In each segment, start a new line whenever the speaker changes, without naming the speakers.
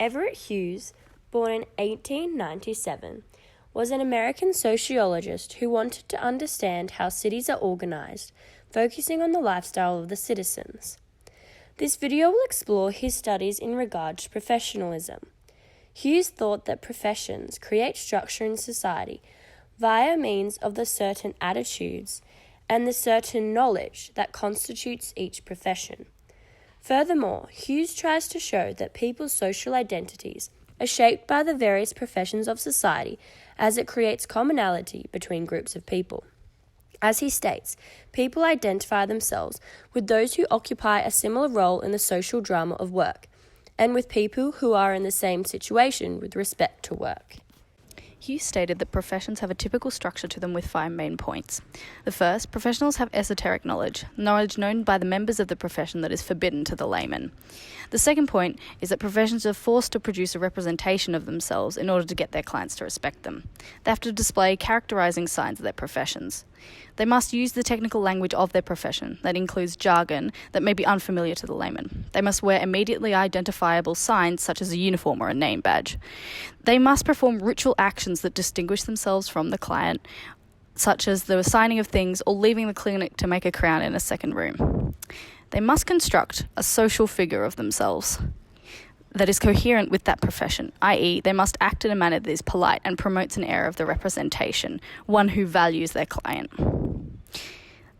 Everett Hughes, born in 1897, was an American sociologist who wanted to understand how cities are organized, focusing on the lifestyle of the citizens. This video will explore his studies in regard to professionalism. Hughes thought that professions create structure in society via means of the certain attitudes and the certain knowledge that constitutes each profession. Furthermore, Hughes tries to show that people's social identities are shaped by the various professions of society as it creates commonality between groups of people. As he states, people identify themselves with those who occupy a similar role in the social drama of work, and with people who are in the same situation with respect to work.
Hughes stated that professions have a typical structure to them with 5 main points. The first, professionals have esoteric knowledge known by the members of the profession that is forbidden to the layman. The second point is that professions are forced to produce a representation of themselves in order to get their clients to respect them. They have to display characterizing signs of their professions. They must use the technical language of their profession that includes jargon that may be unfamiliar to the layman. They must wear immediately identifiable signs such as a uniform or a name badge. They must perform ritual actions that distinguish themselves from the client, such as the assigning of things or leaving the clinic to make a crown in a second room. They must construct a social figure of themselves that is coherent with that profession, i.e. they must act in a manner that is polite and promotes an air of the representation, one who values their client.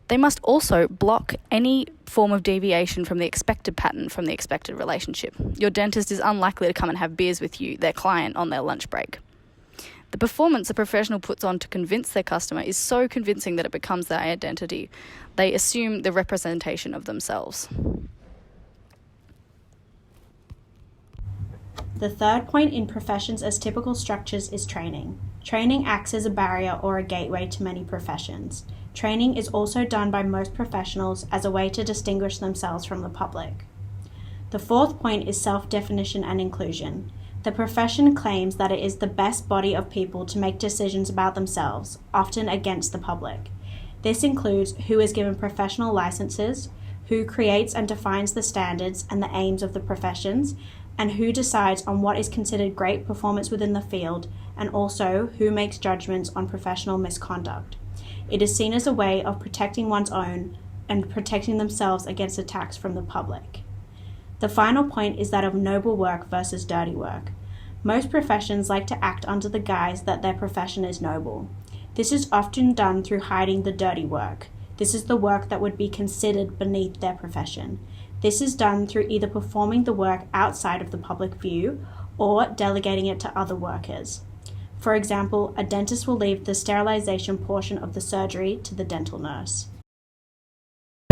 They must also block any form of deviation from the expected pattern from the expected relationship. Your dentist is unlikely to come and have beers with you, their client, on their lunch break. The performance a professional puts on to convince their customer is so convincing that it becomes their identity. They assume the representation of themselves.
The third point in professions as typical structures is training. Training acts as a barrier or a gateway to many professions. Training is also done by most professionals as a way to distinguish themselves from the public. The fourth point is self-definition and inclusion. The profession claims that it is the best body of people to make decisions about themselves, often against the public. This includes who is given professional licenses, who creates and defines the standards and the aims of the professions, and who decides on what is considered great performance within the field, and also who makes judgments on professional misconduct. It is seen as a way of protecting one's own and protecting themselves against attacks from the public. The final point is that of noble work versus dirty work. Most professions like to act under the guise that their profession is noble. This is often done through hiding the dirty work. This is the work that would be considered beneath their profession. This is done through either performing the work outside of the public view or delegating it to other workers. For example, a dentist will leave the sterilization portion of the surgery to the dental nurse.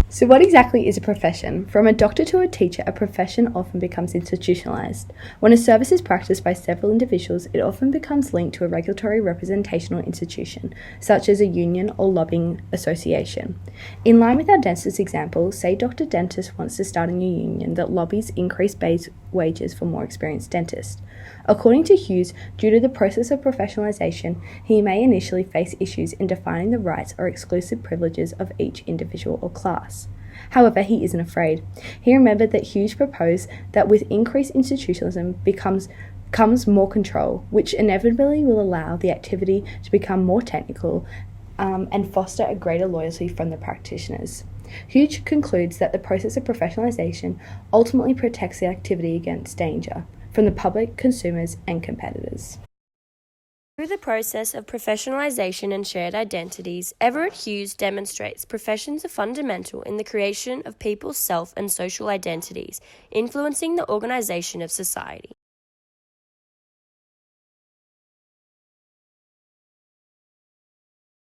So what exactly is a profession? From a doctor to a teacher, a profession often becomes institutionalized. When a service is practiced by several individuals, it often becomes linked to a regulatory representational institution, such as a union or lobbying association. In line with our dentist example, say Dr. Dentist wants to start a new union that lobbies increased base wages for more experienced dentists. According to Hughes, due to the process of professionalization, he may initially face issues in defining the rights or exclusive privileges of each individual or class. However, he isn't afraid. He remembered that Hughes proposed that with increased institutionalism comes more control, which inevitably will allow the activity to become more technical and foster a greater loyalty from the practitioners. Hughes concludes that the process of professionalization ultimately protects the activity against danger from the public, consumers, and competitors.
Through the process of professionalization and shared identities, Everett Hughes demonstrates professions are fundamental in the creation of people's self and social identities, influencing the organization of society.